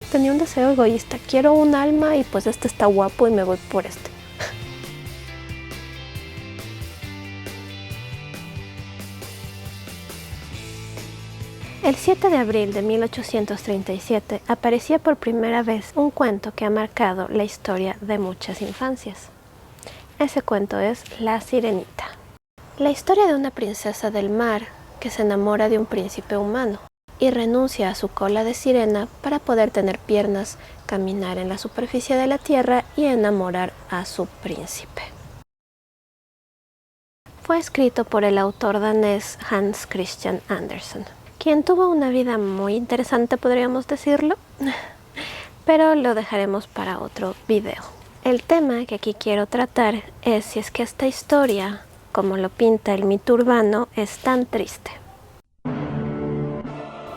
tenía un deseo egoísta, quiero un alma y pues este está guapo y me voy por este. El 7 de abril de 1837 aparecía por primera vez un cuento que ha marcado la historia de muchas infancias. Ese cuento es La Sirenita. La historia de una princesa del mar que se enamora de un príncipe humano y renuncia a su cola de sirena para poder tener piernas, caminar en la superficie de la tierra y enamorar a su príncipe. Fue escrito por el autor danés Hans Christian Andersen, quien tuvo una vida muy interesante, podríamos decirlo, pero lo dejaremos para otro video. El tema que aquí quiero tratar es si es que esta historia, como lo pinta el mito urbano, es tan triste.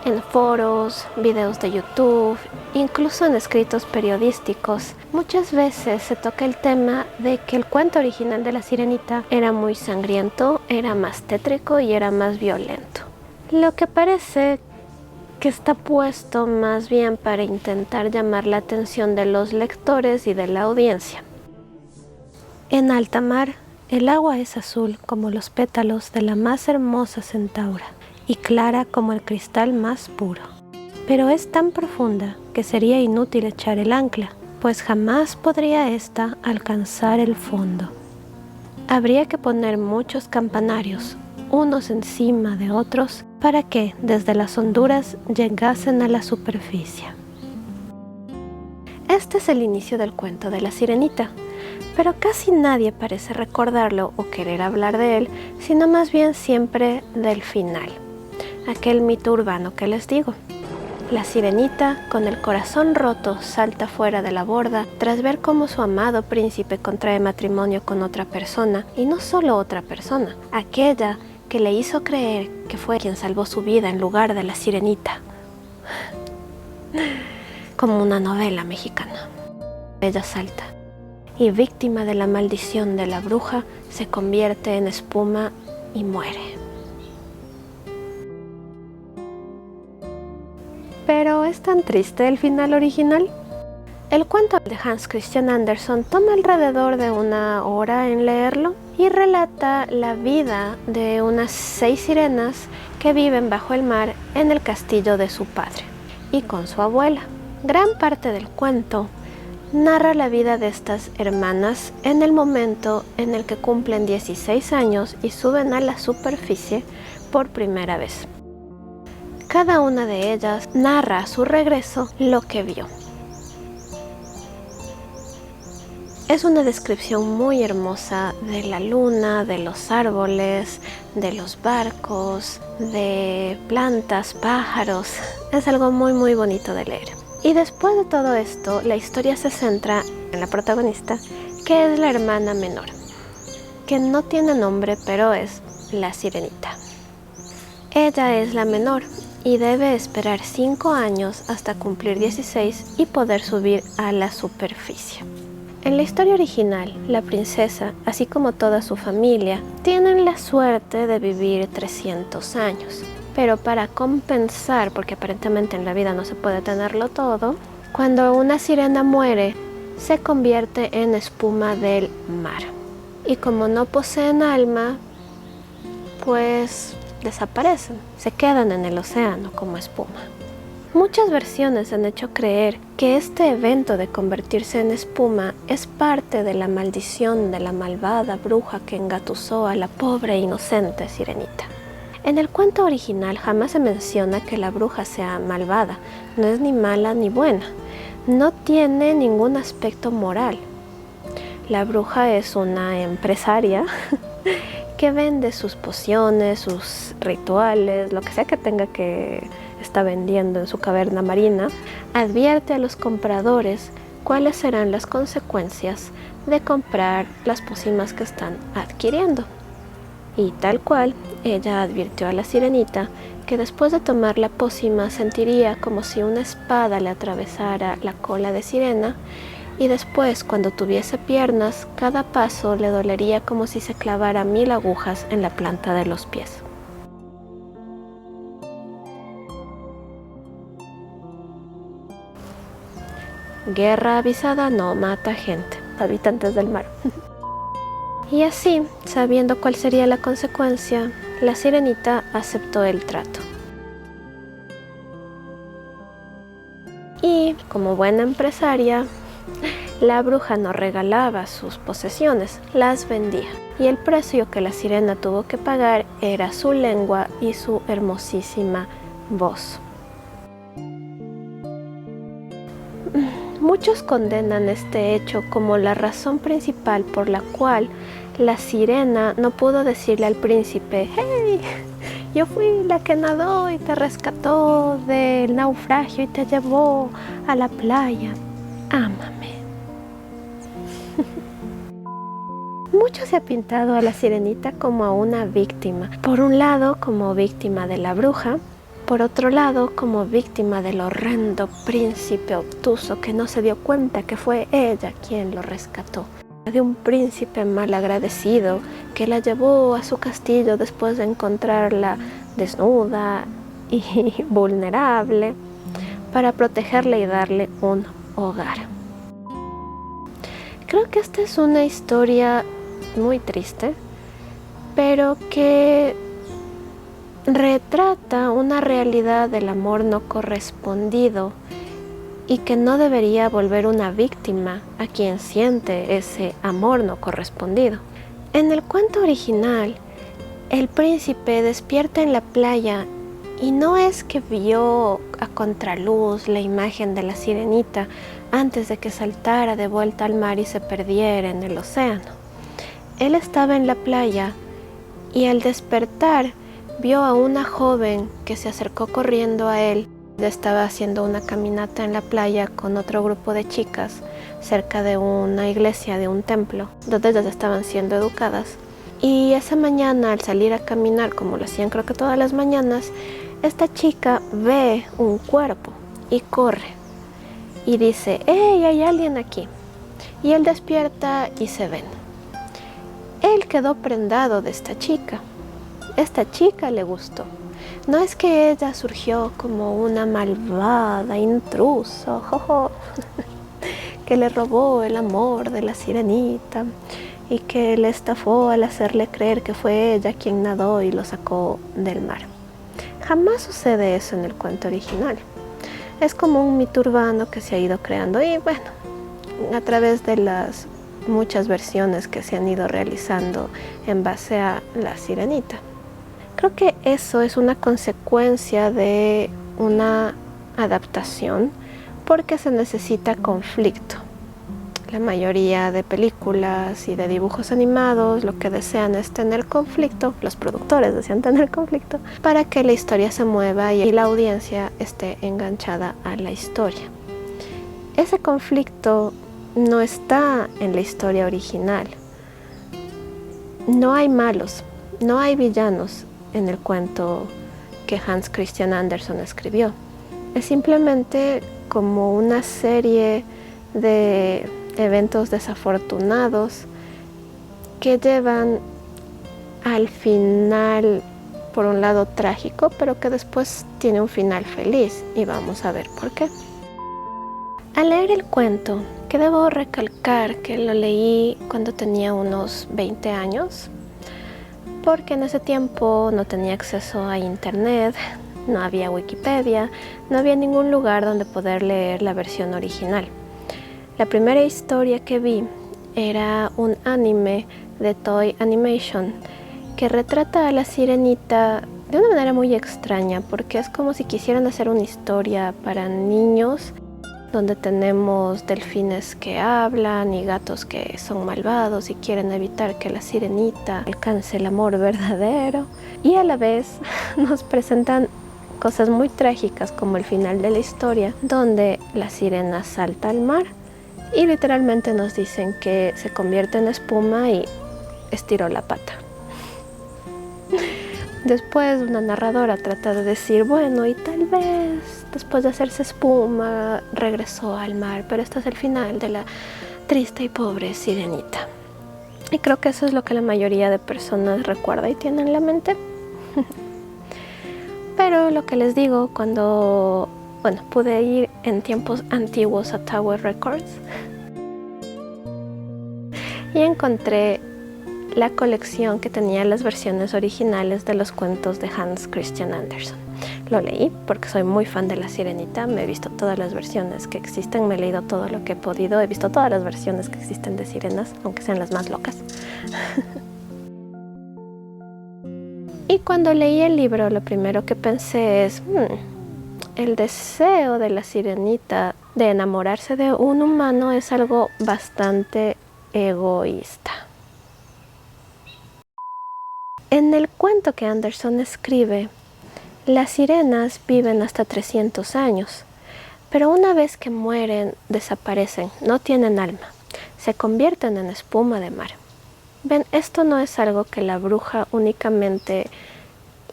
En foros, videos de YouTube, incluso en escritos periodísticos, muchas veces se toca el tema de que el cuento original de La Sirenita era muy sangriento, era más tétrico y era más violento. Lo que parece que está puesto más bien para intentar llamar la atención de los lectores y de la audiencia. En alta mar, el agua es azul como los pétalos de la más hermosa centaura y clara como el cristal más puro. Pero es tan profunda que sería inútil echar el ancla, pues jamás podría ésta alcanzar el fondo. Habría que poner muchos campanarios, unos encima de otros, para que desde las honduras llegasen a la superficie. Este es el inicio del cuento de La Sirenita, pero casi nadie parece recordarlo o querer hablar de él, sino más bien siempre del final, aquel mito urbano que les digo. La sirenita, con el corazón roto, salta fuera de la borda tras ver cómo su amado príncipe contrae matrimonio con otra persona, y no solo otra persona, aquella que le hizo creer que fue quien salvó su vida en lugar de la sirenita. Como una novela mexicana. Ella salta y, víctima de la maldición de la bruja, se convierte en espuma y muere. ¿Pero es tan triste el final original? El cuento de Hans Christian Andersen toma alrededor de 1 hora en leerlo y relata la vida de unas 6 sirenas que viven bajo el mar en el castillo de su padre y con su abuela. Gran parte del cuento narra la vida de estas hermanas en el momento en el que cumplen 16 años y suben a la superficie por primera vez. Cada una de ellas narra a su regreso lo que vio. Es una descripción muy hermosa de la luna, de los árboles, de los barcos, de plantas, pájaros. Es algo muy muy bonito de leer. Y después de todo esto, la historia se centra en la protagonista, que es la hermana menor, que no tiene nombre, pero es la Sirenita. Ella es la menor y debe esperar 5 años hasta cumplir 16 y poder subir a la superficie. En la historia original, la princesa, así como toda su familia, tienen la suerte de vivir 300 años. Pero para compensar, porque aparentemente en la vida no se puede tenerlo todo, cuando una sirena muere, se convierte en espuma del mar. Y como no poseen alma, pues desaparecen, se quedan en el océano como espuma. Muchas versiones han hecho creer que este evento de convertirse en espuma es parte de la maldición de la malvada bruja que engatusó a la pobre e inocente sirenita. En el cuento original jamás se menciona que la bruja sea malvada, no es ni mala ni buena, no tiene ningún aspecto moral. La bruja es una empresaria que vende sus pociones, sus rituales, lo que sea que tenga que está vendiendo en su caverna marina, advierte a los compradores cuáles serán las consecuencias de comprar las pócimas que están adquiriendo. Y tal cual, ella advirtió a la sirenita que después de tomar la pócima sentiría como si una espada le atravesara la cola de sirena, y después, cuando tuviese piernas, cada paso le dolería como si se clavara 1000 agujas en la planta de los pies. guerra avisada no mata gente, habitantes del mar. Y así, sabiendo cuál sería la consecuencia, la sirenita aceptó el trato. Y como buena empresaria, la bruja no regalaba sus posesiones, las vendía. Y el precio que la sirena tuvo que pagar era su lengua y su hermosísima voz. Muchos condenan este hecho como la razón principal por la cual la sirena no pudo decirle al príncipe: «Hey, yo fui la que nadó y te rescató del naufragio y te llevó a la playa. Ámame». Mucho se ha pintado a la sirenita como a una víctima. Por un lado, como víctima de la bruja. Por otro lado, como víctima del horrendo príncipe obtuso que no se dio cuenta que fue ella quien lo rescató. De un príncipe malagradecido que la llevó a su castillo después de encontrarla desnuda y vulnerable para protegerla y darle un hogar. Creo que esta es una historia muy triste, pero que retrata una realidad del amor no correspondido y que no debería volver una víctima a quien siente ese amor no correspondido. En el cuento original, el príncipe despierta en la playa y no es que vio a contraluz la imagen de la sirenita antes de que saltara de vuelta al mar y se perdiera en el océano. Él estaba en la playa y al despertar vio a una joven que se acercó corriendo a él. Estaba haciendo una caminata en la playa con otro grupo de chicas cerca de una iglesia, de un templo, donde ellas estaban siendo educadas. Y esa mañana, al salir a caminar, como lo hacían creo que todas las mañanas, esta chica ve un cuerpo y corre y dice: «¡Hey, hay alguien aquí!». Y él despierta y se ven. Él quedó prendado de esta chica. Esta chica le gustó. No es que ella surgió como una malvada intrusa que le robó el amor de la sirenita y que le estafó al hacerle creer que fue ella quien nadó y lo sacó del mar. Jamás sucede eso en el cuento original. Es como un mito urbano que se ha ido creando y bueno, a través de las muchas versiones que se han ido realizando en base a la sirenita. Creo que eso es una consecuencia de una adaptación porque se necesita conflicto. La mayoría de películas y de dibujos animados lo que desean es tener conflicto, los productores desean tener conflicto para que la historia se mueva y la audiencia esté enganchada a la historia. Ese conflicto no está en la historia original. No hay malos, no hay villanos en el cuento que Hans Christian Andersen escribió. Es simplemente como una serie de eventos desafortunados que llevan al final, por un lado trágico, pero que después tiene un final feliz y vamos a ver por qué. Al leer el cuento, que debo recalcar que lo leí cuando tenía unos 20 años, porque en ese tiempo no tenía acceso a internet, no había Wikipedia, no había ningún lugar donde poder leer la versión original. La primera historia que vi era un anime de Toei Animation que retrata a la sirenita de una manera muy extraña, porque es como si quisieran hacer una historia para niños donde tenemos delfines que hablan y gatos que son malvados y quieren evitar que la sirenita alcance el amor verdadero, y a la vez nos presentan cosas muy trágicas como el final de la historia, donde la sirena salta al mar y literalmente nos dicen que se convierte en espuma y estiró la pata. Después una narradora trata de decir, bueno, y tal vez después de hacerse espuma regresó al mar, pero este es el final de la triste y pobre sirenita. Y creo que eso es lo que la mayoría de personas recuerda y tiene en la mente. Pero lo que les digo, cuando Bueno, pude ir en tiempos antiguos a Tower Records y encontré la colección que tenía las versiones originales de los cuentos de Hans Christian Andersen. Lo leí porque soy muy fan de La Sirenita, me he visto todas las versiones que existen, me he leído todo lo que he podido, he visto todas las versiones que existen de sirenas, aunque sean las más locas. Y cuando leí el libro, lo primero que pensé es, el deseo de la sirenita de enamorarse de un humano es algo bastante egoísta. En el cuento que Andersen escribe, las sirenas viven hasta 300 años, pero una vez que mueren, desaparecen, no tienen alma, se convierten en espuma de mar. Ven, esto no es algo que la bruja únicamente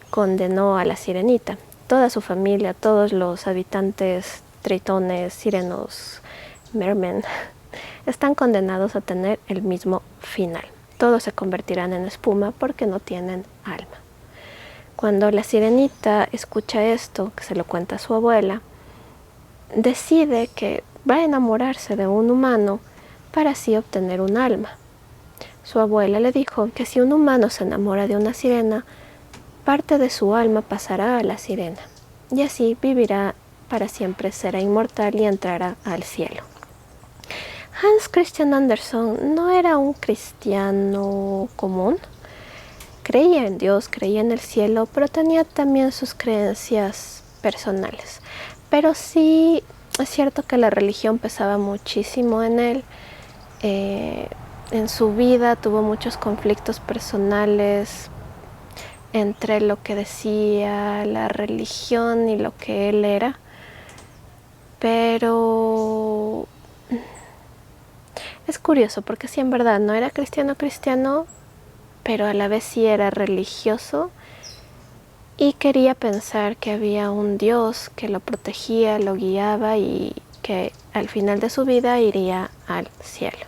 condenó a la sirenita. Toda su familia, todos los habitantes, tritones, sirenos, mermen, están condenados a tener el mismo final. Todos se convertirán en espuma porque no tienen alma. Cuando la sirenita escucha esto, que se lo cuenta a su abuela, decide que va a enamorarse de un humano para así obtener un alma. Su abuela le dijo que si un humano se enamora de una sirena, parte de su alma pasará a la sirena, y así vivirá para siempre, será inmortal y entrará al cielo. Hans Christian Andersen no era un cristiano común. Creía en Dios, creía en el cielo, pero tenía también sus creencias personales. Pero sí es cierto que la religión pesaba muchísimo en él. En su vida tuvo muchos conflictos personales entre lo que decía la religión y lo que él era. Pero es curioso porque sí, en verdad no era cristiano, pero a la vez sí era religioso y quería pensar que había un Dios que lo protegía, lo guiaba y que al final de su vida iría al cielo.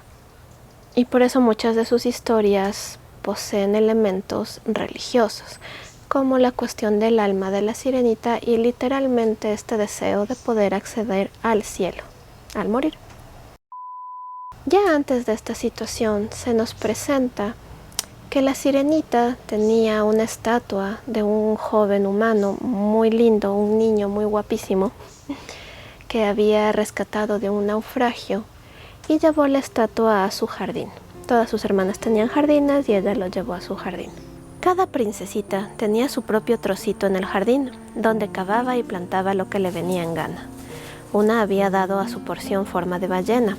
Y por eso muchas de sus historias poseen elementos religiosos, como la cuestión del alma de la sirenita y literalmente este deseo de poder acceder al cielo al morir. Ya antes de esta situación se nos presenta que la sirenita tenía una estatua de un joven humano muy lindo, un niño muy guapísimo, que había rescatado de un naufragio y llevó la estatua a su jardín. Todas sus hermanas tenían jardines y ella lo llevó a su jardín. Cada princesita tenía su propio trocito en el jardín, donde cavaba y plantaba lo que le venía en gana. Una había dado a su porción forma de ballena,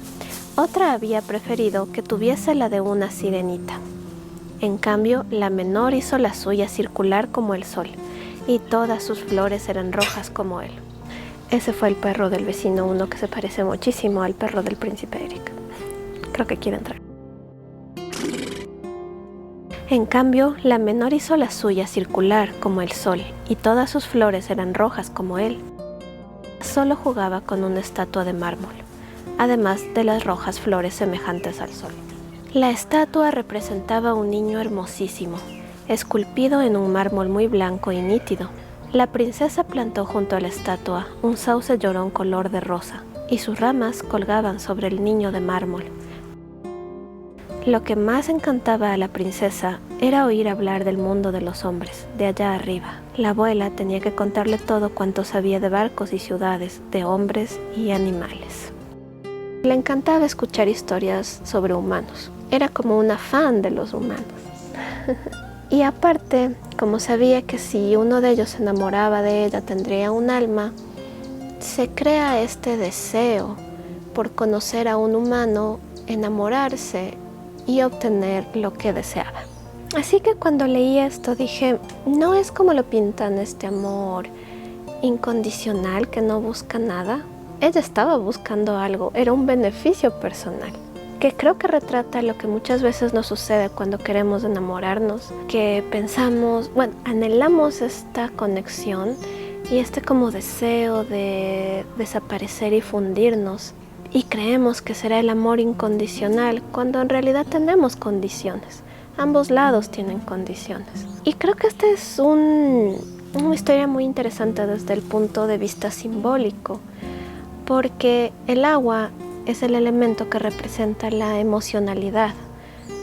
otra había preferido que tuviese la de una sirenita. En cambio, la menor hizo la suya circular como el sol, y todas sus flores eran rojas como él. Ese fue el perro del vecino, uno que se parece muchísimo al perro del príncipe Eric. Creo que quiere entrar. En cambio, la menor hizo la suya circular como el sol, y todas sus flores eran rojas como él. Solo jugaba con una estatua de mármol, además de las rojas flores semejantes al sol. La estatua representaba un niño hermosísimo, esculpido en un mármol muy blanco y nítido. La princesa plantó junto a la estatua un sauce llorón color de rosa, y sus ramas colgaban sobre el niño de mármol. Lo que más encantaba a la princesa era oír hablar del mundo de los hombres, de allá arriba. La abuela tenía que contarle todo cuanto sabía de barcos y ciudades, de hombres y animales. Le encantaba escuchar historias sobre humanos. Era como una fan de los humanos. Y aparte, como sabía que si uno de ellos se enamoraba de ella tendría un alma, se crea este deseo por conocer a un humano, enamorarse y obtener lo que deseaba. Así que cuando leí esto dije, no es como lo pintan este amor incondicional que no busca nada. Ella estaba buscando algo, era un beneficio personal, que creo que retrata lo que muchas veces nos sucede cuando queremos enamorarnos, que pensamos, bueno, anhelamos esta conexión y este como deseo de desaparecer y fundirnos, y creemos que será el amor incondicional cuando en realidad tenemos condiciones. Ambos lados tienen condiciones. Y creo que este es un una historia muy interesante desde el punto de vista simbólico, porque el agua es el elemento que representa la emocionalidad.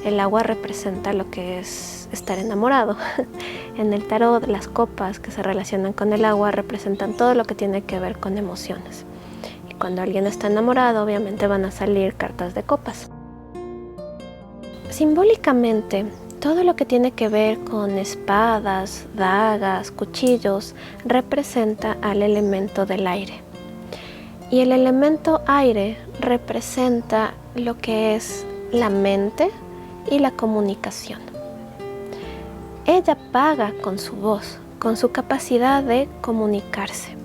El agua representa lo que es estar enamorado. En el tarot, las copas que se relacionan con el agua representan todo lo que tiene que ver con emociones. Y cuando alguien está enamorado, obviamente van a salir cartas de copas. Simbólicamente, todo lo que tiene que ver con espadas, dagas, cuchillos, representa al elemento del aire. Y el elemento aire representa lo que es la mente y la comunicación. Ella paga con su voz, con su capacidad de comunicarse.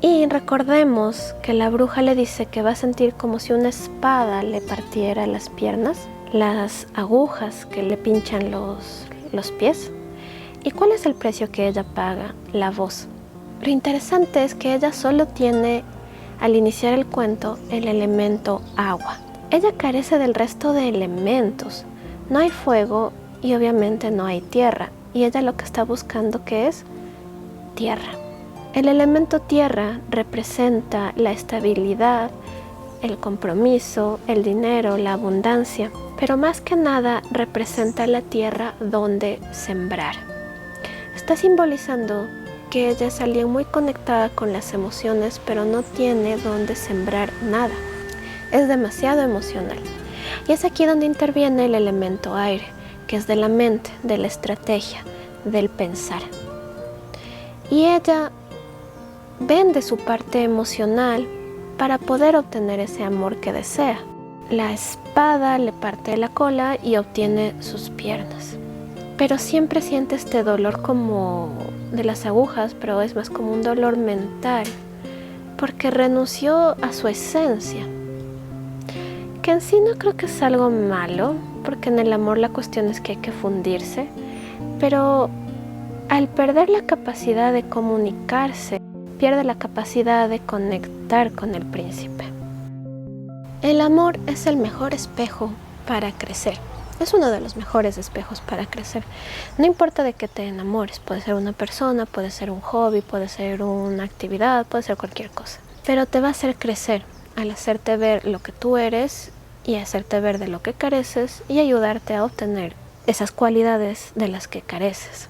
Y recordemos que la bruja le dice que va a sentir como si una espada le partiera las piernas, las agujas que le pinchan los pies. ¿Y cuál es el precio que ella paga? La voz. Lo interesante es que ella solo tiene, al iniciar el cuento, el elemento agua. Ella carece del resto de elementos. No hay fuego y obviamente no hay tierra. Y ella lo que está buscando, ¿qué es? Tierra. El elemento tierra representa la estabilidad, el compromiso, el dinero, la abundancia. Pero más que nada representa la tierra donde sembrar. Está simbolizando que ella es alguien muy conectada con las emociones, pero no tiene donde sembrar nada. Es demasiado emocional. Y es aquí donde interviene el elemento aire, que es de la mente, de la estrategia, del pensar. Y ella vende su parte emocional para poder obtener ese amor que desea. La espada le parte la cola y obtiene sus piernas. Pero siempre siente este dolor como de las agujas, pero es más como un dolor mental, porque renunció a su esencia. Que en sí no creo que es algo malo, porque en el amor la cuestión es que hay que fundirse, pero al perder la capacidad de comunicarse, pierde la capacidad de conectar con el príncipe. El amor es el mejor espejo para crecer. Es uno de los mejores espejos para crecer. No importa de qué te enamores, puede ser una persona, puede ser un hobby, puede ser una actividad, puede ser cualquier cosa. Pero te va a hacer crecer al hacerte ver lo que tú eres y hacerte ver de lo que careces y ayudarte a obtener esas cualidades de las que careces.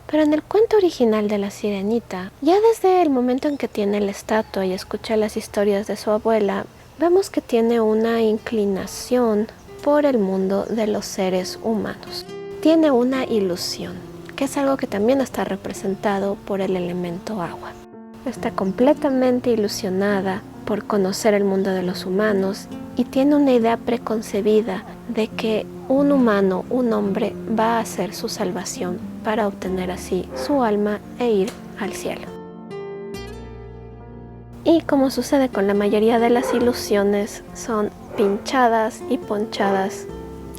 Pero en el cuento original de La Sirenita, ya desde el momento en que tiene la estatua y escucha las historias de su abuela, vemos que tiene una inclinación por el mundo de los seres humanos. Tiene una ilusión, que es algo que también está representado por el elemento agua. Está completamente ilusionada por conocer el mundo de los humanos y tiene una idea preconcebida de que un humano, un hombre, va a ser su salvación para obtener así su alma e ir al cielo. Y como sucede con la mayoría de las ilusiones, son pinchadas y ponchadas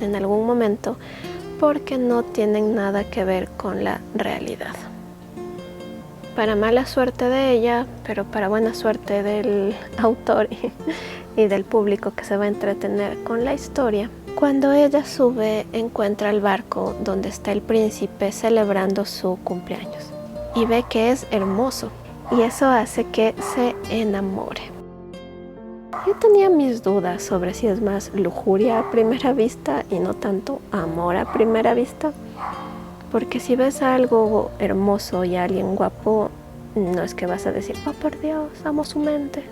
en algún momento porque no tienen nada que ver con la realidad. Para mala suerte de ella, pero para buena suerte del autor y del público que se va a entretener con la historia, cuando ella sube encuentra el barco donde está el príncipe celebrando su cumpleaños y ve que es hermoso. Y eso hace que se enamore. Yo tenía mis dudas sobre si es más lujuria a primera vista y no tanto amor a primera vista. Porque si ves algo hermoso y a alguien guapo, no es que vas a decir, oh por Dios, amo su mente.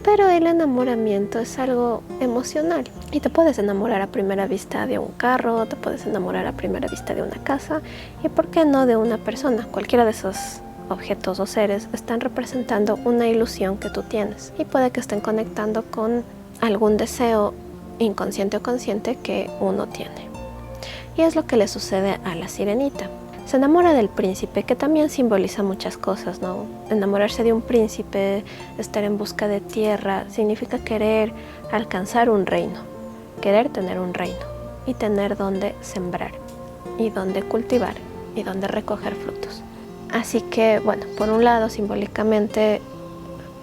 Pero el enamoramiento es algo emocional. Y te puedes enamorar a primera vista de un carro, te puedes enamorar a primera vista de una casa y por qué no de una persona. Cualquiera de esos objetos o seres están representando una ilusión que tú tienes y puede que estén conectando con algún deseo inconsciente o consciente que uno tiene. Y es lo que le sucede a la sirenita. Se enamora del príncipe, que también simboliza muchas cosas, ¿no? Enamorarse de un príncipe, estar en busca de tierra, significa querer alcanzar un reino, querer tener un reino y tener donde sembrar y donde cultivar y donde recoger frutos. Así que, bueno, por un lado, simbólicamente,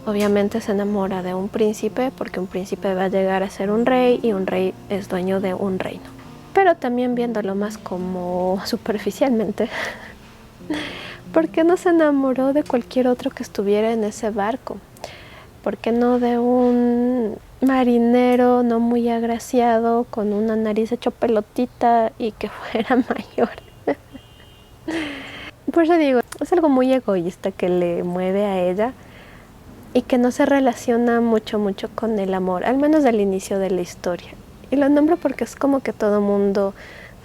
obviamente se enamora de un príncipe porque un príncipe va a llegar a ser un rey y un rey es dueño de un reino. pero también viéndolo más como superficialmente, ¿por qué no se enamoró de cualquier otro que estuviera en ese barco? ¿Por qué no de un marinero no muy agraciado, con una nariz hecho pelotita y que fuera mayor? Por eso digo, es algo muy egoísta que le mueve a ella y que no se relaciona mucho con el amor, al menos al inicio de la historia. Y lo nombro porque es como que todo mundo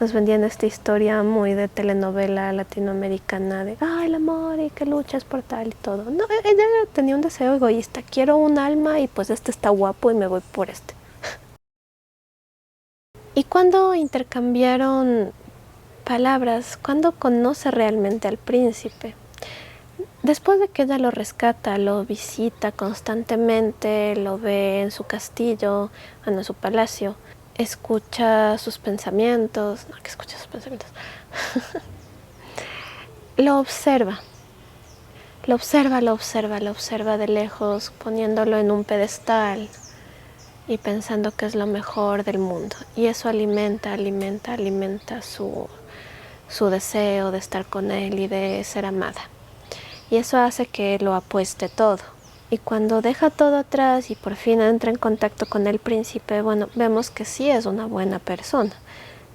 nos vendían esta historia muy de telenovela latinoamericana de el amor y que luchas por tal y todo. No, ella tenía un deseo egoísta, quiero un alma y pues este está guapo y me voy por este. Y cuando intercambiaron palabras, cuando conoce realmente al príncipe, después de que ella lo rescata, lo visita constantemente, lo ve en su castillo, en su palacio, escucha sus pensamientos, lo observa de lejos, poniéndolo en un pedestal y pensando que es lo mejor del mundo. Y eso alimenta su deseo de estar con él y de ser amada. Y eso hace que lo apueste todo. Y cuando deja todo atrás y por fin entra en contacto con el príncipe, bueno, vemos que sí es una buena persona.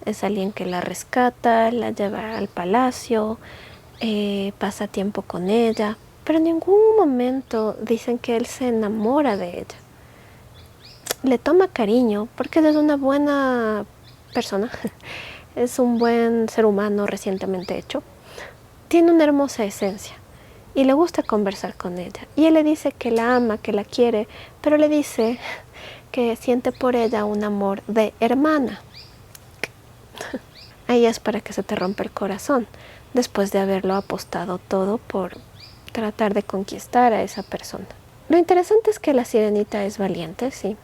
Es alguien que la rescata, la lleva al palacio, pasa tiempo con ella, pero en ningún momento dicen que él se enamora de ella. Le toma cariño porque él es una buena persona, es un buen ser humano recientemente hecho. Tiene una hermosa esencia. Y le gusta conversar con ella. Y él le dice que la ama, que la quiere, pero le dice que siente por ella un amor de hermana. Ahí es para que se te rompe el corazón, después de haberlo apostado todo por tratar de conquistar a esa persona. Lo interesante es que la sirenita es valiente, sí.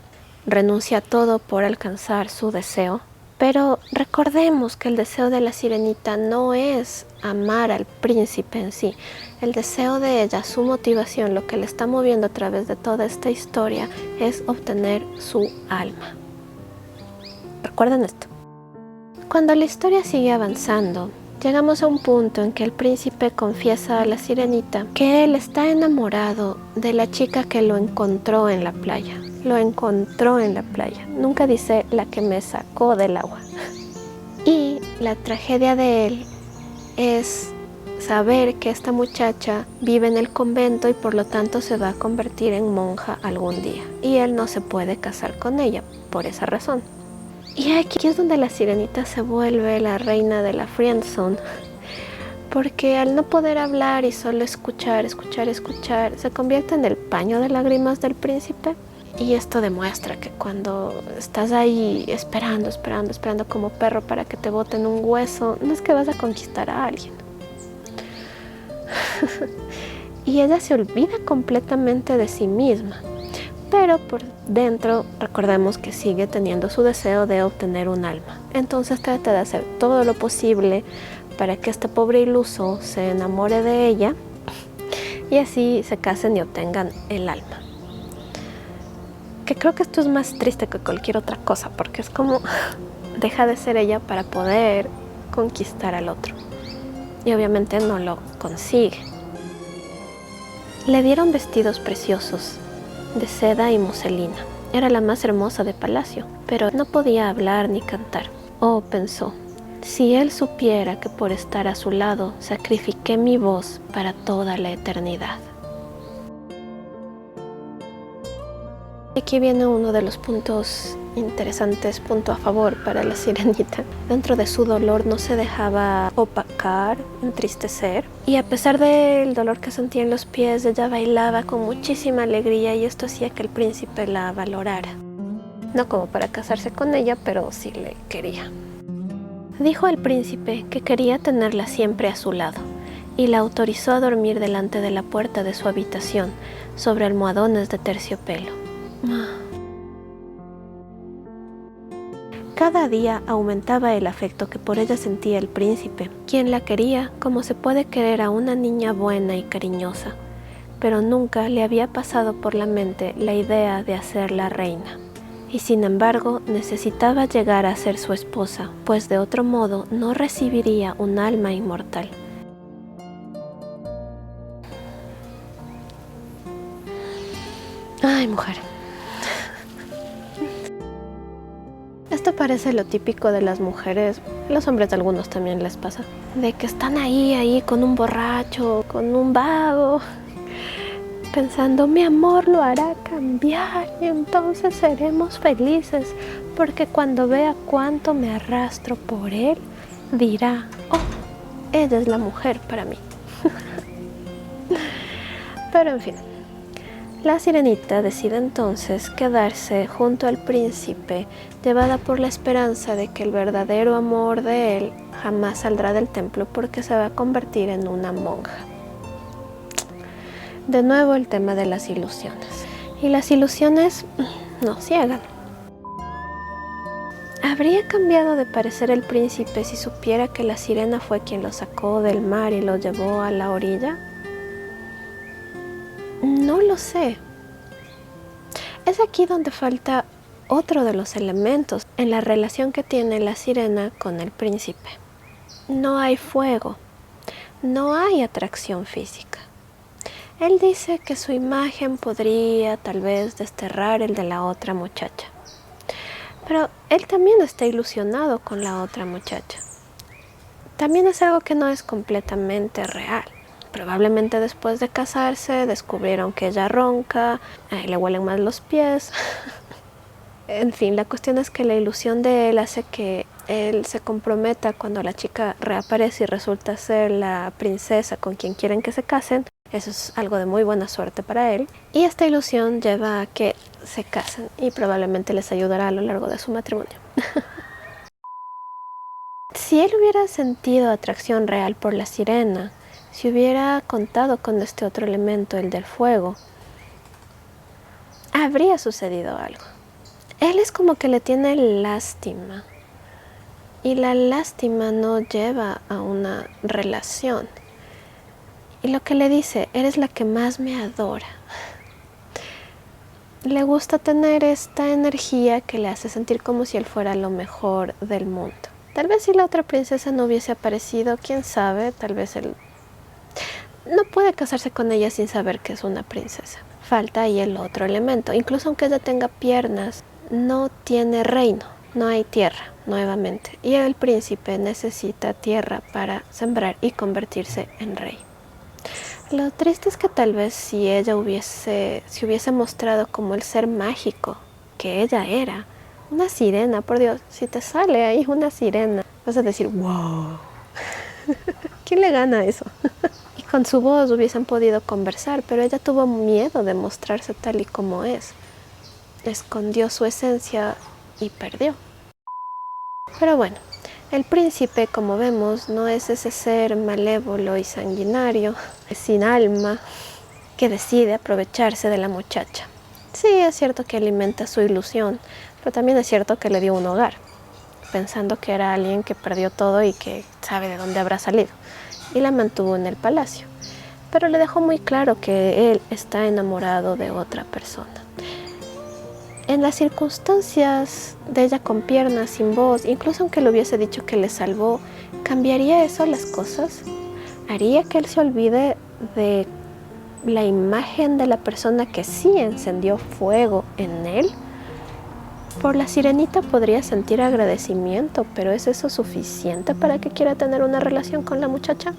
Renuncia a todo por alcanzar su deseo. Pero recordemos que el deseo de la sirenita no es amar al príncipe en sí. El deseo de ella, su motivación, lo que le está moviendo a través de toda esta historia es obtener su alma. Recuerden esto. Cuando la historia sigue avanzando, llegamos a un punto en que el príncipe confiesa a la sirenita que él está enamorado de la chica que lo encontró en la playa. Lo encontró en la playa. Nunca dice la que me sacó del agua. Y la tragedia de él es saber que esta muchacha vive en el convento y por lo tanto se va a convertir en monja algún día. Y él no se puede casar con ella por esa razón. Y aquí es donde la sirenita se vuelve la reina de la friendzone. Porque al no poder hablar y solo escuchar, se convierte en el paño de lágrimas del príncipe. Y esto demuestra que cuando estás ahí esperando como perro para que te boten un hueso, no es que vas a conquistar a alguien. Y ella se olvida completamente de sí misma. Pero por dentro recordemos que sigue teniendo su deseo de obtener un alma. Entonces trata de hacer todo lo posible para que este pobre iluso se enamore de ella y así se casen y obtengan el alma. Que creo que esto es más triste que cualquier otra cosa, porque es como deja de ser ella para poder conquistar al otro. Y obviamente no lo consigue. Le dieron vestidos preciosos, de seda y muselina. Era la más hermosa de palacio, pero no podía hablar ni cantar. Oh, pensó, si él supiera que por estar a su lado sacrifiqué mi voz para toda la eternidad. Aquí viene uno de los puntos interesantes, punto a favor para la sirenita. Dentro de su dolor no se dejaba opacar, entristecer. Y a pesar del dolor que sentía en los pies, ella bailaba con muchísima alegría y esto hacía que el príncipe la valorara. No como para casarse con ella, pero sí le quería. Dijo al príncipe que quería tenerla siempre a su lado y la autorizó a dormir delante de la puerta de su habitación sobre almohadones de terciopelo. Cada día aumentaba el afecto que por ella sentía el príncipe, quien la quería como se puede querer a una niña buena y cariñosa, pero nunca le había pasado por la mente la idea de hacerla reina. y sin embargo necesitaba llegar a ser su esposa, pues de otro modo no recibiría un alma inmortal. Ay, mujer. Esto parece lo típico de las mujeres, a los hombres algunos también les pasa, de que están ahí con un borracho, con un vago, pensando mi amor lo hará cambiar y entonces seremos felices, porque cuando vea cuánto me arrastro por él, dirá, oh, ella es la mujer para mí. Pero en fin. La sirenita decide entonces quedarse junto al príncipe, llevada por la esperanza de que el verdadero amor de él jamás saldrá del templo porque se va a convertir en una monja. De nuevo el tema de las ilusiones. Y las ilusiones nos ciegan. ¿Habría cambiado de parecer el príncipe si supiera que la sirena fue quien lo sacó del mar y lo llevó a la orilla? No lo sé. Es aquí donde falta otro de los elementos en la relación que tiene la sirena con el príncipe. No hay fuego, no hay atracción física. Él dice que su imagen podría tal vez desterrar el de la otra muchacha. Pero él también está ilusionado con la otra muchacha. También es algo que no es completamente real. Probablemente después de casarse descubrieron que ella ronca, le huelen más los pies. En fin, la cuestión es que la ilusión de él hace que él se comprometa cuando la chica reaparece y resulta ser la princesa con quien quieren que se casen. Eso es algo de muy buena suerte para él. Y esta ilusión lleva a que se casen y probablemente les ayudará a lo largo de su matrimonio. Si él hubiera sentido atracción real por la sirena, si hubiera contado con este otro elemento, el del fuego, habría sucedido algo. Él es como que le tiene lástima. Y la lástima no lleva a una relación. Y lo que le dice, eres la que más me adora. Le gusta tener esta energía que le hace sentir como si él fuera lo mejor del mundo. Tal vez si la otra princesa no hubiese aparecido, quién sabe, tal vez él no puede casarse con ella sin saber que es una princesa. Falta ahí el otro elemento. Incluso aunque ella tenga piernas, no tiene reino, no hay tierra, nuevamente. Y el príncipe necesita tierra para sembrar y convertirse en rey. Lo triste es que tal vez si ella hubiese mostrado como el ser mágico que ella era, una sirena, por Dios, si te sale ahí una sirena, vas a decir, wow, ¿quién le gana eso? Y con su voz hubiesen podido conversar, pero ella tuvo miedo de mostrarse tal y como es. Escondió su esencia y perdió. Pero bueno, el príncipe, como vemos, no es ese ser malévolo y sanguinario, sin alma, que decide aprovecharse de la muchacha. Sí, es cierto que alimenta su ilusión, pero también es cierto que le dio un hogar, pensando que era alguien que perdió todo y que sabe de dónde habrá salido, y la mantuvo en el palacio. Pero le dejó muy claro que él está enamorado de otra persona. En las circunstancias de ella con piernas, sin voz, incluso aunque le hubiese dicho que le salvó, ¿cambiaría eso las cosas? ¿Haría que él se olvide de la imagen de la persona que sí encendió fuego en él? Por la sirenita podría sentir agradecimiento, pero ¿es eso suficiente para que quiera tener una relación con la muchacha?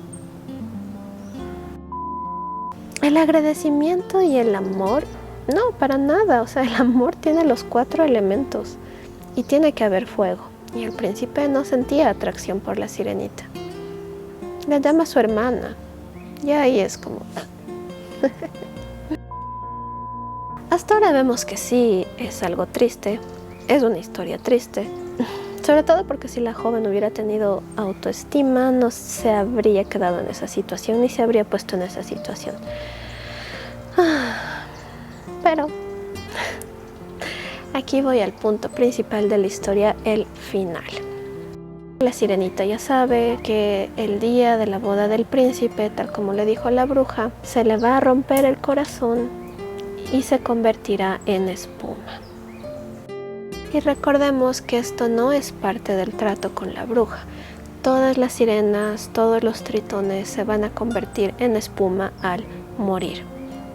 El agradecimiento y el amor, no, para nada. O sea, el amor tiene los 4 elementos y tiene que haber fuego. Y el príncipe no sentía atracción por la sirenita. Le llama a su hermana y ahí es como... Hasta ahora vemos que sí, es algo triste, es una historia triste. Sobre todo porque si la joven hubiera tenido autoestima, no se habría quedado en esa situación, ni se habría puesto en esa situación. Pero aquí voy al punto principal de la historia, el final. La sirenita ya sabe que el día de la boda del príncipe, tal como le dijo la bruja, se le va a romper el corazón y se convertirá en espuma. Y recordemos que esto no es parte del trato con la bruja. Todas las sirenas, todos los tritones se van a convertir en espuma al morir.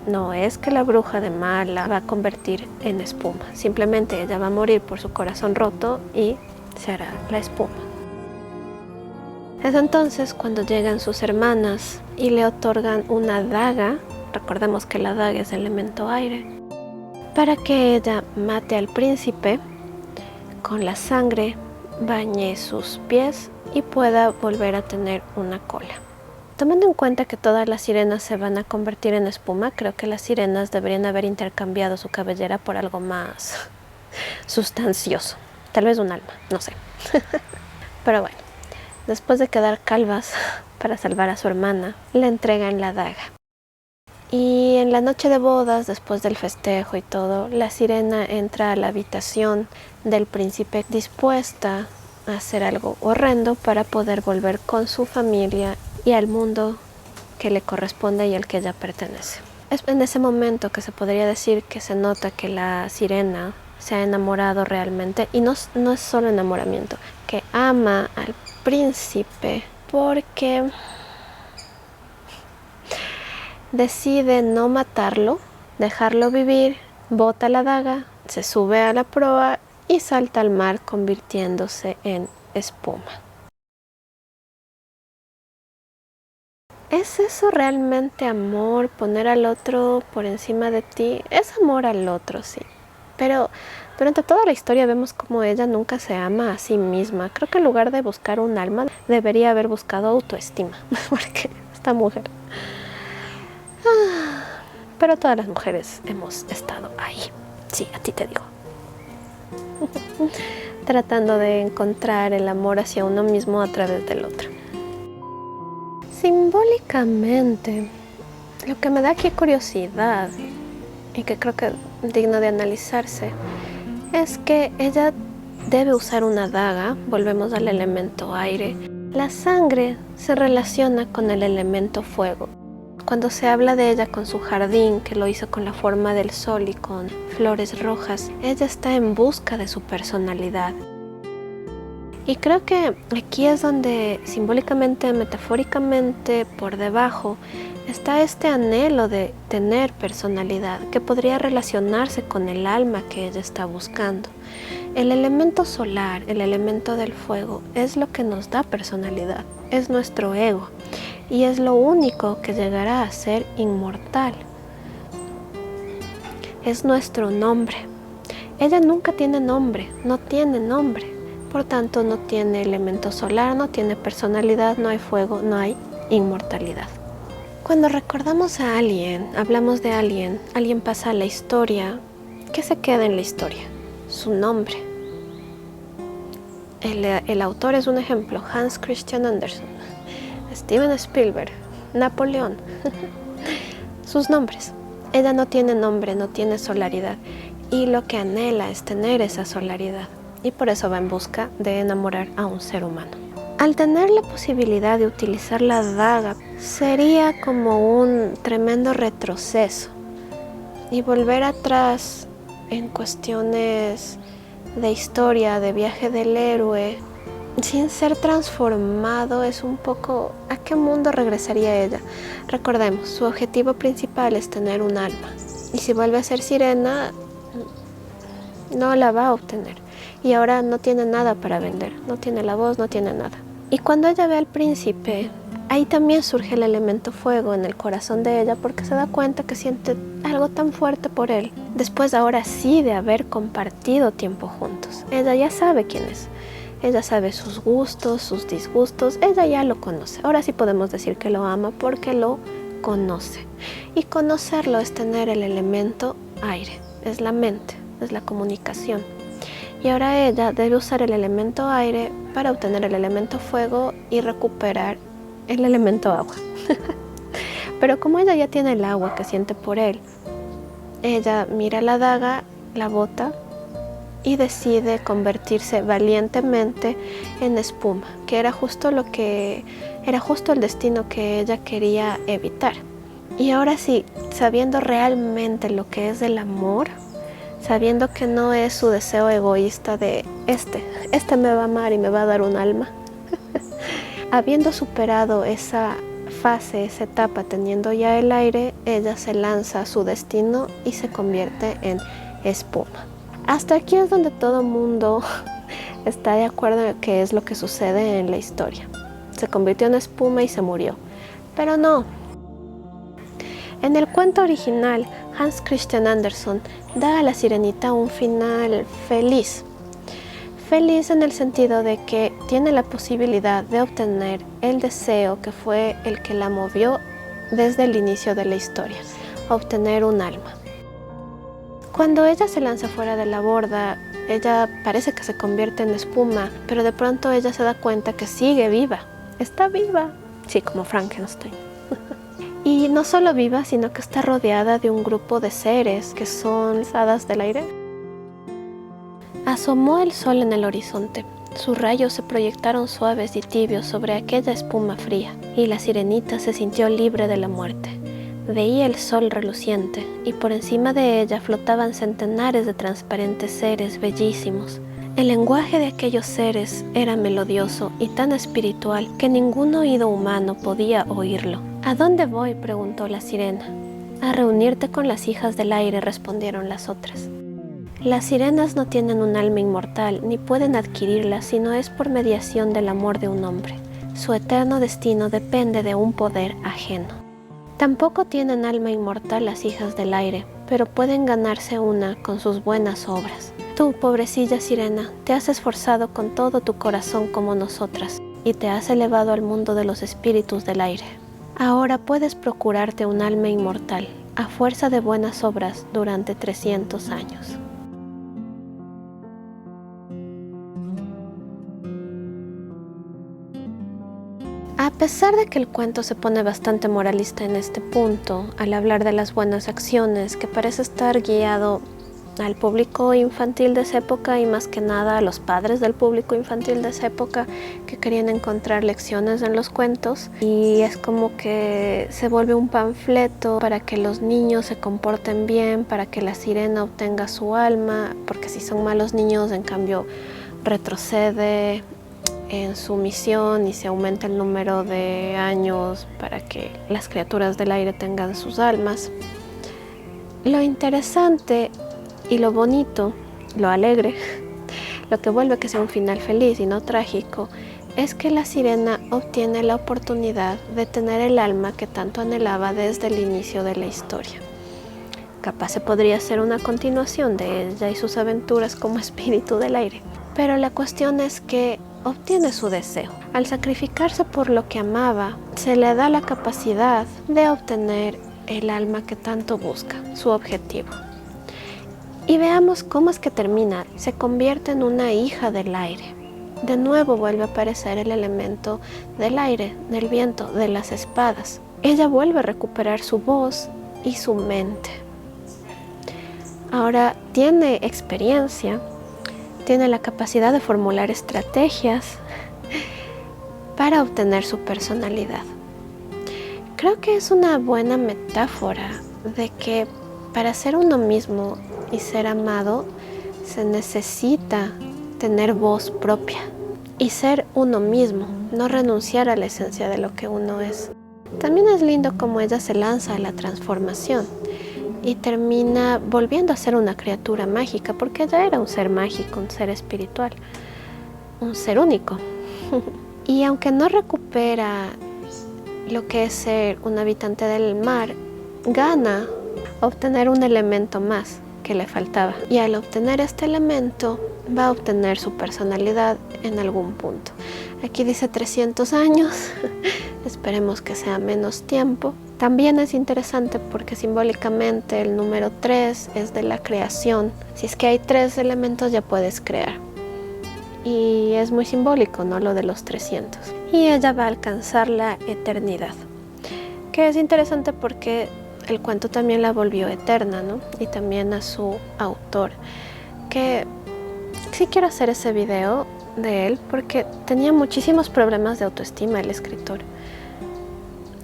No es que la bruja de mar la va a convertir en espuma, simplemente ella va a morir por su corazón roto y se hará la espuma. Es entonces cuando llegan sus hermanas y le otorgan una daga, recordemos que la daga es elemento aire, para que ella mate al príncipe, con la sangre bañe sus pies y pueda volver a tener una cola. Tomando en cuenta que todas las sirenas se van a convertir en espuma, creo que las sirenas deberían haber intercambiado su cabellera por algo más sustancioso. Tal vez un alma, no sé. Pero bueno, después de quedar calvas para salvar a su hermana, le entregan la daga. Y en la noche de bodas, después del festejo y todo, la sirena entra a la habitación del príncipe dispuesta a hacer algo horrendo para poder volver con su familia y al mundo que le corresponde y al que ella pertenece. Es en ese momento que se podría decir que se nota que la sirena se ha enamorado realmente, y no es solo enamoramiento, que ama al príncipe porque decide no matarlo, dejarlo vivir, bota la daga, se sube a la proa y salta al mar convirtiéndose en espuma. ¿Es eso realmente amor? ¿Poner al otro por encima de ti? Es amor al otro, sí. Pero durante toda la historia vemos como ella nunca se ama a sí misma. Creo que en lugar de buscar un alma, debería haber buscado autoestima. Porque esta mujer... Pero todas las mujeres hemos estado ahí. Sí, a ti te digo. Tratando de encontrar el amor hacia uno mismo a través del otro. Simbólicamente, lo que me da aquí curiosidad y que creo que es digno de analizarse es que ella debe usar una daga, volvemos al elemento aire. La sangre se relaciona con el elemento fuego. Cuando se habla de ella con su jardín, que lo hizo con la forma del sol y con flores rojas, ella está en busca de su personalidad. Y creo que aquí es donde simbólicamente, metafóricamente, por debajo, está este anhelo de tener personalidad, que podría relacionarse con el alma que ella está buscando. El elemento solar, el elemento del fuego, es lo que nos da personalidad, es nuestro ego, y es lo único que llegará a ser inmortal. Es nuestro nombre. Ella nunca tiene nombre, no tiene nombre. Por tanto, no tiene elemento solar, no tiene personalidad, no hay fuego, no hay inmortalidad. Cuando recordamos a alguien, hablamos de alguien, alguien pasa a la historia, ¿qué se queda en la historia? Su nombre. El autor es un ejemplo, Hans Christian Andersen, Steven Spielberg, Napoleón. Sus nombres. Ella no tiene nombre, no tiene solaridad, y lo que anhela es tener esa solaridad. Y por eso va en busca de enamorar a un ser humano. Al tener la posibilidad de utilizar la daga, sería como un tremendo retroceso y volver atrás en cuestiones de historia, de viaje del héroe, sin ser transformado. Es un poco, ¿a qué mundo regresaría ella? Recordemos, su objetivo principal es tener un alma, y si vuelve a ser sirena, no la va a obtener. Y ahora no tiene nada para vender, no tiene la voz, no tiene nada. Y cuando ella ve al príncipe, ahí también surge el elemento fuego en el corazón de ella, porque se da cuenta que siente algo tan fuerte por él. Después, ahora sí, de haber compartido tiempo juntos. Ella ya sabe quién es. Ella sabe sus gustos, sus disgustos. Ella ya lo conoce. Ahora sí podemos decir que lo ama porque lo conoce. Y conocerlo es tener el elemento aire. Es la mente, es la comunicación. Y ahora ella debe usar el elemento aire para obtener el elemento fuego y recuperar el elemento agua. Pero como ella ya tiene el agua que siente por él, ella mira la daga, la bota y decide convertirse valientemente en espuma, que era justo el destino que ella quería evitar. Y ahora sí, sabiendo realmente lo que es el amor, sabiendo que no es su deseo egoísta de este me va a amar y me va a dar un alma. Habiendo superado esa fase, esa etapa, teniendo ya el aire, ella se lanza a su destino y se convierte en espuma. Hasta aquí es donde todo mundo está de acuerdo en qué es lo que sucede en la historia. Se convirtió en espuma y se murió. Pero no. En el cuento original, Hans Christian Andersen da a la sirenita un final feliz. Feliz en el sentido de que tiene la posibilidad de obtener el deseo que fue el que la movió desde el inicio de la historia, obtener un alma. Cuando ella se lanza fuera de la borda, ella parece que se convierte en espuma, pero de pronto ella se da cuenta que sigue viva, está viva, sí, como Frankenstein. Y no solo viva, sino que está rodeada de un grupo de seres que son hadas del aire. Asomó el sol en el horizonte. Sus rayos se proyectaron suaves y tibios sobre aquella espuma fría, y la sirenita se sintió libre de la muerte. Veía el sol reluciente, y por encima de ella flotaban centenares de transparentes seres bellísimos. El lenguaje de aquellos seres era melodioso y tan espiritual que ningún oído humano podía oírlo. ¿A dónde voy?, preguntó la sirena. A reunirte con las hijas del aire, respondieron las otras. Las sirenas no tienen un alma inmortal ni pueden adquirirla si no es por mediación del amor de un hombre. Su eterno destino depende de un poder ajeno. Tampoco tienen alma inmortal las hijas del aire, pero pueden ganarse una con sus buenas obras. Tú, pobrecilla sirena, te has esforzado con todo tu corazón como nosotras y te has elevado al mundo de los espíritus del aire. Ahora puedes procurarte un alma inmortal a fuerza de buenas obras durante 300 años. A pesar de que el cuento se pone bastante moralista en este punto, al hablar de las buenas acciones, que parece estar guiado al público infantil de esa época y más que nada a los padres del público infantil de esa época que querían encontrar lecciones en los cuentos, y es como que se vuelve un panfleto para que los niños se comporten bien, para que la sirena obtenga su alma, porque si son malos niños, en cambio retrocede en su misión y se aumenta el número de años para que las criaturas del aire tengan sus almas. Lo interesante y lo bonito, lo alegre, lo que vuelve que sea un final feliz y no trágico, es que la sirena obtiene la oportunidad de tener el alma que tanto anhelaba desde el inicio de la historia. Capaz se podría hacer una continuación de ella y sus aventuras como espíritu del aire, pero la cuestión es que obtiene su deseo. Al sacrificarse por lo que amaba, se le da la capacidad de obtener el alma que tanto busca, su objetivo. Y veamos cómo es que termina. Se convierte en una hija del aire. De nuevo vuelve a aparecer el elemento del aire, del viento, de las espadas. Ella vuelve a recuperar su voz y su mente. Ahora tiene experiencia, tiene la capacidad de formular estrategias para obtener su personalidad. Creo que es una buena metáfora de que para ser uno mismo y ser amado se necesita tener voz propia y ser uno mismo, no renunciar a la esencia de lo que uno es. También es lindo como ella se lanza a la transformación y termina volviendo a ser una criatura mágica, porque ella era un ser mágico, un ser espiritual, un ser único. Y aunque no recupera lo que es ser un habitante del mar, gana obtener un elemento más que le faltaba. Y al obtener este elemento, va a obtener su personalidad en algún punto. Aquí dice 300 años, esperemos que sea menos tiempo. También es interesante porque simbólicamente el número 3 es de la creación. Si es que hay 3 elementos ya puedes crear. Y es muy simbólico, ¿no? Lo de los 300. Y ella va a alcanzar la eternidad. Que es interesante porque el cuento también la volvió eterna, ¿no? Y también a su autor. Que sí quiero hacer ese video de él porque tenía muchísimos problemas de autoestima el escritor.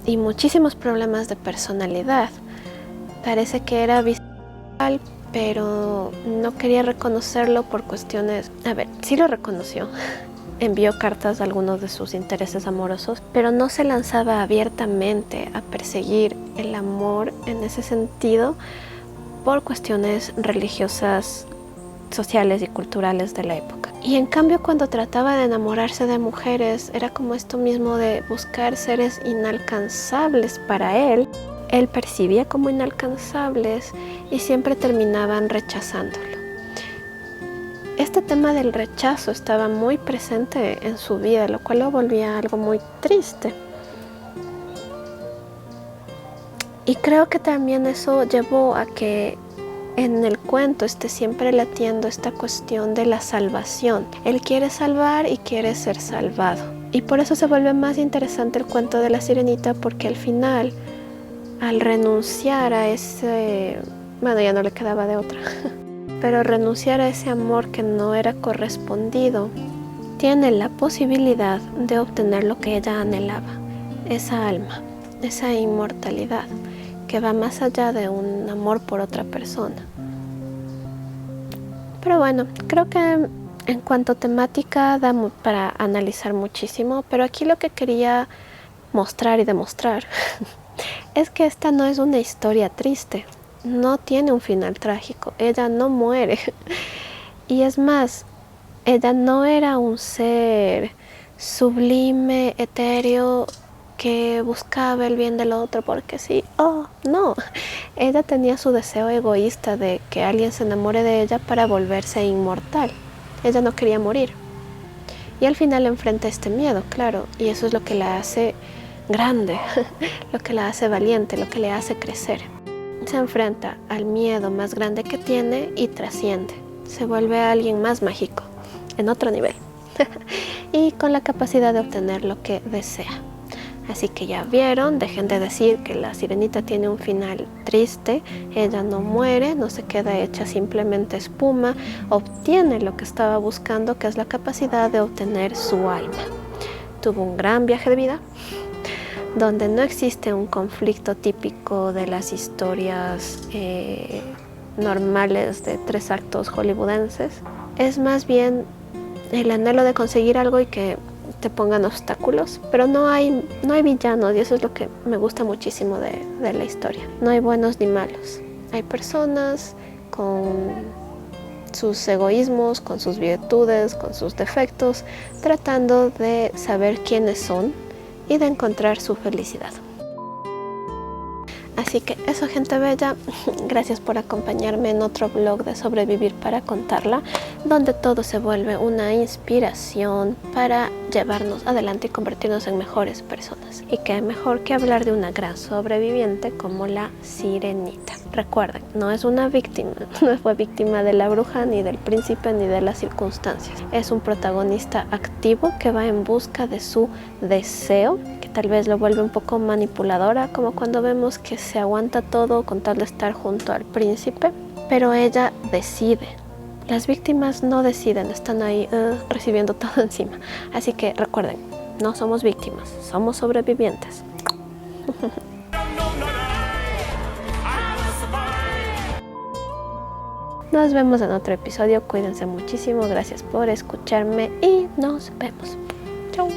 Y muchísimos problemas de personalidad. Parece que era bisexual, pero no quería reconocerlo por cuestiones... A ver, sí lo reconoció. Envió cartas a algunos de sus intereses amorosos, pero no se lanzaba abiertamente a perseguir el amor en ese sentido por cuestiones religiosas, sociales y culturales de la época. Y en cambio, cuando trataba de enamorarse de mujeres, era como esto mismo de buscar seres inalcanzables para él. Él percibía como inalcanzables y siempre terminaban rechazándolo. Este tema del rechazo estaba muy presente en su vida, lo cual lo volvía algo muy triste. Y creo que también eso llevó a que en el cuento esté siempre latiendo esta cuestión de la salvación. Él quiere salvar y quiere ser salvado. Y por eso se vuelve más interesante el cuento de la sirenita, porque al final, al renunciar a ese... Bueno, ya no le quedaba de otra. Pero renunciar a ese amor que no era correspondido, tiene la posibilidad de obtener lo que ella anhelaba, esa alma, esa inmortalidad, que va más allá de un amor por otra persona. Pero bueno, creo que en cuanto a temática da para analizar muchísimo, pero aquí lo que quería mostrar y demostrar es que esta no es una historia triste. No tiene un final trágico, ella no muere. Y es más, ella no era un ser sublime, etéreo, que buscaba el bien del otro porque sí. Oh, no. Ella tenía su deseo egoísta de que alguien se enamore de ella para volverse inmortal. Ella no quería morir. Y al final enfrenta este miedo, claro, y eso es lo que la hace grande, lo que la hace valiente, lo que le hace crecer. Se enfrenta al miedo más grande que tiene y trasciende. Se vuelve alguien más mágico, en otro nivel. Y con la capacidad de obtener lo que desea. Así que ya vieron, dejen de decir que la sirenita tiene un final triste. Ella no muere, no se queda hecha simplemente espuma. Obtiene lo que estaba buscando, que es la capacidad de obtener su alma. Tuvo un gran viaje de vida, donde no existe un conflicto típico de las historias normales de 3 actos hollywoodenses. Es más bien el anhelo de conseguir algo y que te pongan obstáculos, pero no hay villanos, y eso es lo que me gusta muchísimo de la historia. No hay buenos ni malos. Hay personas con sus egoísmos, con sus virtudes, con sus defectos, tratando de saber quiénes son y de encontrar su felicidad. Así que eso, gente bella, gracias por acompañarme en otro vlog de Sobrevivir para contarla, donde todo se vuelve una inspiración para llevarnos adelante y convertirnos en mejores personas. Y qué mejor que hablar de una gran sobreviviente como la sirenita. Recuerden, no es una víctima, no fue víctima de la bruja, ni del príncipe, ni de las circunstancias. Es un protagonista activo que va en busca de su deseo, que tal vez lo vuelve un poco manipuladora, como cuando vemos que se aguanta todo con tal de estar junto al príncipe, pero ella decide. Las víctimas no deciden, están ahí recibiendo todo encima. Así que recuerden, no somos víctimas, somos sobrevivientes. Nos vemos en otro episodio, cuídense muchísimo, gracias por escucharme y nos vemos. Chau.